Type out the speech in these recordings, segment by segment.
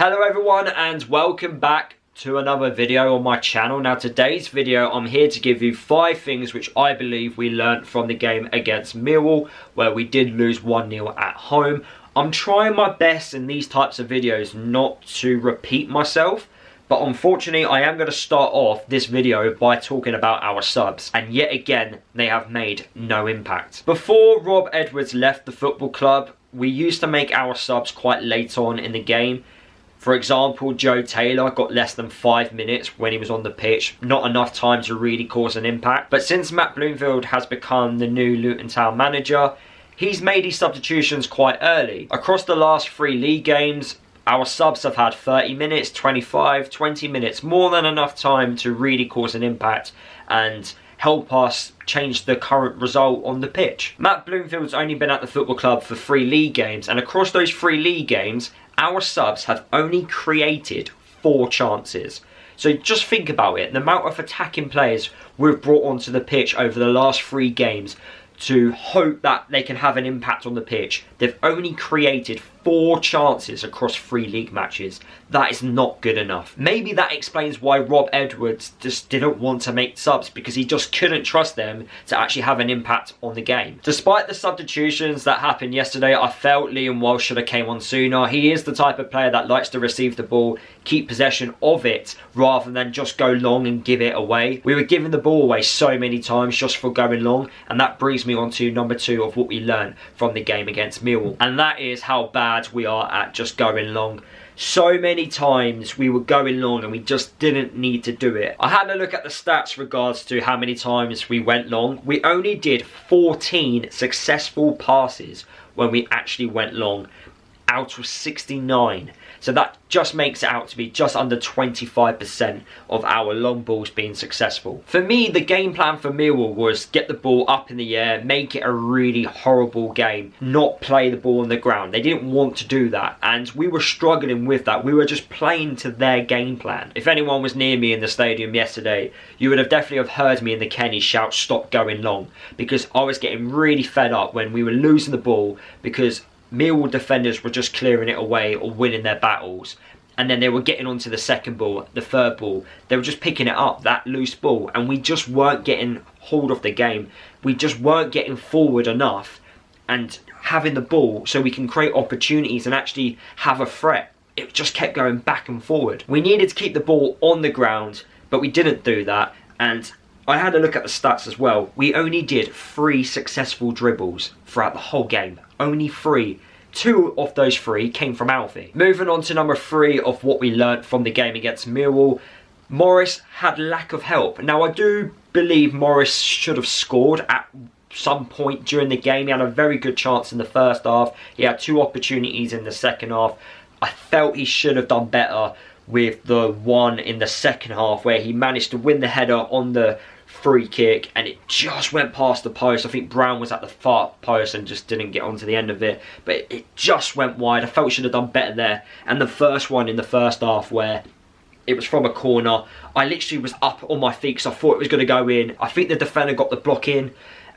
Hello everyone and welcome back to another video on my channel. Now today's video I'm here to give you 5 things which I believe we learnt from the game against Millwall where we did lose 1-0 at home. I'm trying my best in these types of videos not to repeat myself, but unfortunately I am going to start off this video by talking about our subs, and yet again they have made no impact. Before Rob Edwards left the football club, we used to make our subs quite late on in the game. For example, Joe Taylor got less than 5 minutes when he was on the pitch, not enough time to really cause an impact. But since Matt Bloomfield has become the new Luton Town manager, he's made his substitutions quite early. Across the last 3 league games, our subs have had 30 minutes, 25, 20 minutes, more than enough time to really cause an impact and help us change the current result on the pitch. Matt Bloomfield's only been at the football club for 3 league games, and across those 3 league games, our subs have only created 4 chances. So just think about it, the amount of attacking players we've brought onto the pitch over the last 3 games to hope that they can have an impact on the pitch. They've only created 4 chances across 3 league matches. That is not good enough. Maybe that explains why Rob Edwards just didn't want to make subs, because he just couldn't trust them to actually have an impact on the game. Despite the substitutions that happened yesterday, I felt Liam Walsh should have came on sooner. He is the type of player that likes to receive the ball, keep possession of it, rather than just go long and give it away. We were giving the ball away so many times just for going long, and that brings me on to number 2 of what we learned from the game against Millwall, and that is how bad we are at just going long. So many times we were going long and we just didn't need to do it. I had a look at the stats regards to how many times we went long. We only did 14 successful passes when we actually went long out of 69. So that just makes it out to be just under 25% of our long balls being successful. For me, the game plan for Millwall was get the ball up in the air, make it a really horrible game, not play the ball on the ground. They didn't want to do that, and we were struggling with that. We were just playing to their game plan. If anyone was near me in the stadium yesterday, you would have definitely have heard me in the Kenny shout, "Stop going long," because I was getting really fed up when we were losing the ball because Millwall defenders were just clearing it away or winning their battles, and then they were getting onto the second ball, the third ball. They were just picking it up, that loose ball, and we just weren't getting hold of the game. We just weren't getting forward enough and having the ball so we can create opportunities and actually have a threat. It just kept going back and forward. We needed to keep the ball on the ground, but we didn't do that, and I had a look at the stats as well. We only did 3 successful dribbles throughout the whole game. Only 3. 2 of those 3 came from ALFIE. Moving on to number 3 of what we learnt from the game against Millwall. Morris had lack of help. Now I do believe Morris should have scored at some point during the game. He had a very good chance in the first half. He had 2 opportunities in the second half. I felt he should have done better with the one in the second half where he managed to win the header on the free kick and it just went past the post. I think Brown was at the far post and just didn't get onto the end of it, but it just went wide. I felt he should have done better there. And the first one in the first half where it was from a corner, I literally was up on my feet because I thought it was going to go in. I think the defender got the block in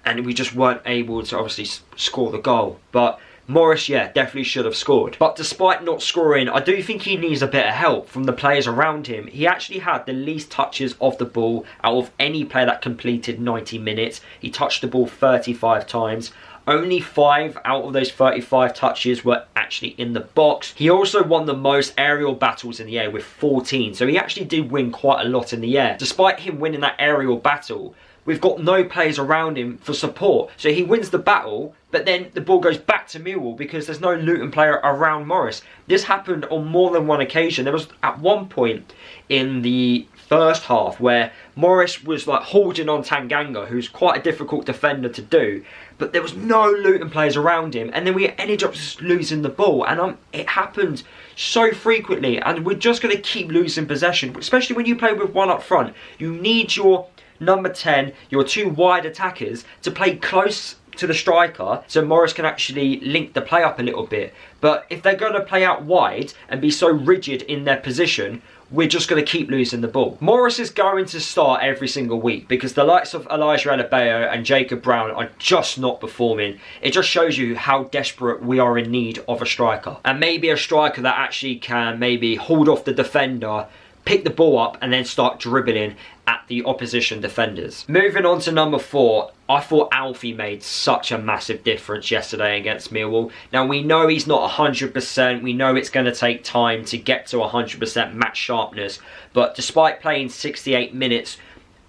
and we just weren't able to obviously score the goal. But Morris, yeah, definitely should have scored. But despite not scoring, I do think he needs a bit of help from the players around him. He actually had the least touches of the ball out of any player that completed 90 minutes. He touched the ball 35 times. Only 5 out of those 35 touches were actually in the box. He also won the most aerial battles in the air with 14. So he actually did win quite a lot in the air. Despite him winning that aerial battle, we've got no players around him for support. So he wins the battle, but then the ball goes back to Millwall because there's no Luton player around Morris. This happened on more than one occasion. There was at one point in the first half where Morris was like holding on Tanganga, who's quite a difficult defender to do, but there was no Luton players around him, and then we ended up just losing the ball, and it happened so frequently, and we're just going to keep losing possession, especially when you play with one up front. You need your number 10, your 2 wide attackers to play close to the striker so Morris can actually link the play up a little bit. But if they're going to play out wide and be so rigid in their position, we're just going to keep losing the ball. Morris is going to start every single week because the likes of Elijah Adebayo and Jacob Brown are just not performing. It just shows you how desperate we are in need of a striker. And maybe a striker that actually can maybe hold off the defender, pick the ball up and then start dribbling at the opposition defenders. Moving on to number 4, I thought Alfie made such a massive difference yesterday against Millwall. Now we know he's not 100%, we know it's going to take time to get to 100% match sharpness, but despite playing 68 minutes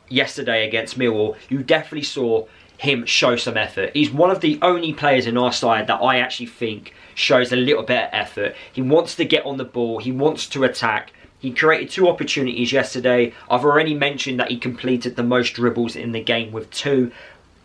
yesterday against Millwall, you definitely saw him show some effort. He's one of the only players in our side that I actually think shows a little bit of effort. He wants to get on the ball, he wants to attack. He created 2 opportunities yesterday. I've already mentioned that he completed the most dribbles in the game with 2.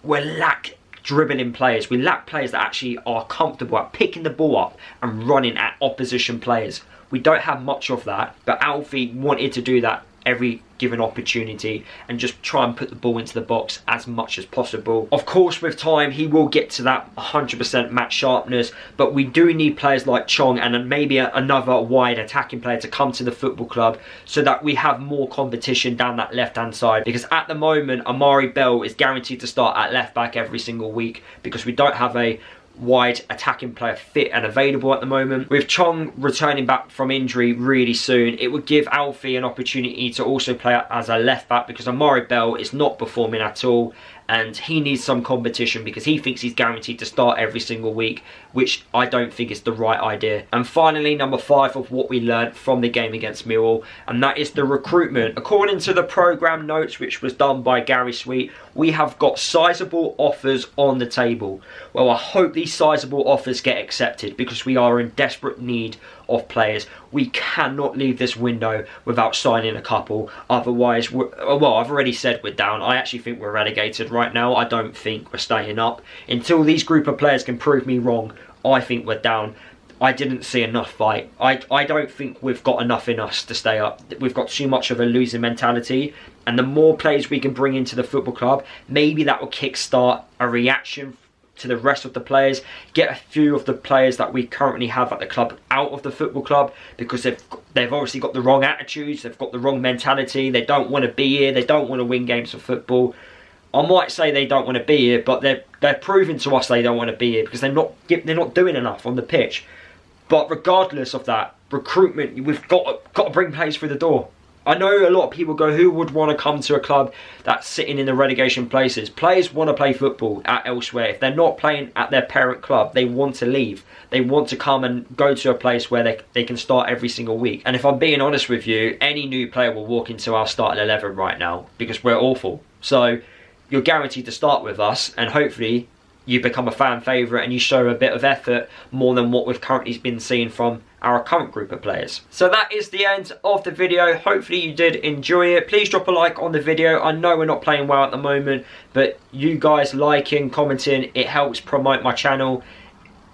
We lack dribbling players. We lack players that actually are comfortable at picking the ball up and running at opposition players. We don't have much of that, but Alfie wanted to do that every given opportunity and just try and put the ball into the box as much as possible. Of course, with time, he will get to that 100% match sharpness, but we do need players like Chong and maybe another wide attacking player to come to the football club so that we have more competition down that left-hand side, because at the moment, Amari Bell is guaranteed to start at left-back every single week because we don't have a wide attacking player fit and available at the moment. With Chong returning back from injury really soon, it would give Alfie an opportunity to also play as a left back because Amari Bell is not performing at all and he needs some competition because he thinks he's guaranteed to start every single week, which I don't think is the right idea. And finally, number 5 of what we learned from the game against Millwall, and that is the recruitment. According to the programme notes, which was done by Gary Sweet, we have got sizable offers on the table. Well, I hope these sizable offers get accepted because we are in desperate need of players. We cannot leave this window without signing a couple, otherwise well, I've already said we're down. I actually think we're relegated right now. I don't think we're staying up. Until these group of players can prove me wrong, I think we're down. I didn't see enough fight. I don't think we've got enough in us to stay up. We've got too much of a losing mentality, and the more players we can bring into the football club, maybe that will kickstart a reaction to the rest of the players, get a few of the players that we currently have at the club out of the football club because they've obviously got the wrong attitudes, they've got the wrong mentality, they don't want to be here, they don't want to win games of football. I might say they don't want to be here, but they're proving to us they don't want to be here because they're not doing enough on the pitch. But regardless of that, recruitment, we've got to bring players through the door. I know a lot of people go, who would want to come to a club that's sitting in the relegation places? Players want to play football at elsewhere. If they're not playing at their parent club, they want to leave. They want to come and go to a place where they can start every single week. And if I'm being honest with you, any new player will walk into our starting 11 right now because we're awful. So you're guaranteed to start with us, and hopefully you become a fan favourite and you show a bit of effort more than what we've currently been seeing from our current group of players. So that is the end of the video. Hopefully you did enjoy it. Please drop a like on the video. I know we're not playing well at the moment, but you guys liking, commenting, it helps promote my channel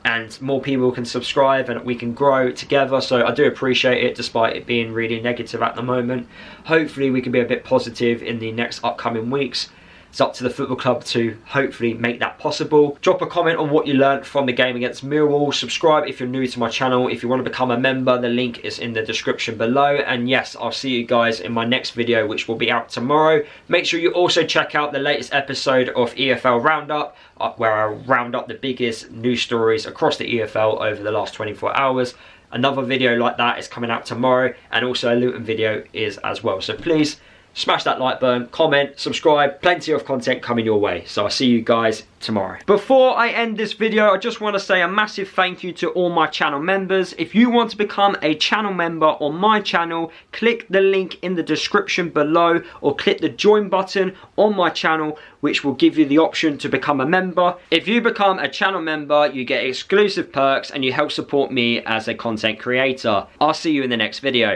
and more people can subscribe and we can grow together. So I do appreciate it despite it being really negative at the moment. Hopefully we can be a bit positive in the next upcoming weeks. It's up to the football club to hopefully make that possible. Drop a comment on what you learnt from the game against Millwall. Subscribe if you're new to my channel. If you want to become a member, the link is in the description below. And yes, I'll see you guys in my next video, which will be out tomorrow. Make sure you also check out the latest episode of EFL Roundup, where I round up the biggest news stories across the EFL over the last 24 hours. Another video like that is coming out tomorrow, and also a Luton video is as well. So please, smash that like button, comment, subscribe, plenty of content coming your way. So I'll see you guys tomorrow. Before I end this video, I just want to say a massive thank you to all my channel members. If you want to become a channel member on my channel, click the link in the description below or click the join button on my channel, which will give you the option to become a member. If you become a channel member, you get exclusive perks and you help support me as a content creator. I'll see you in the next video.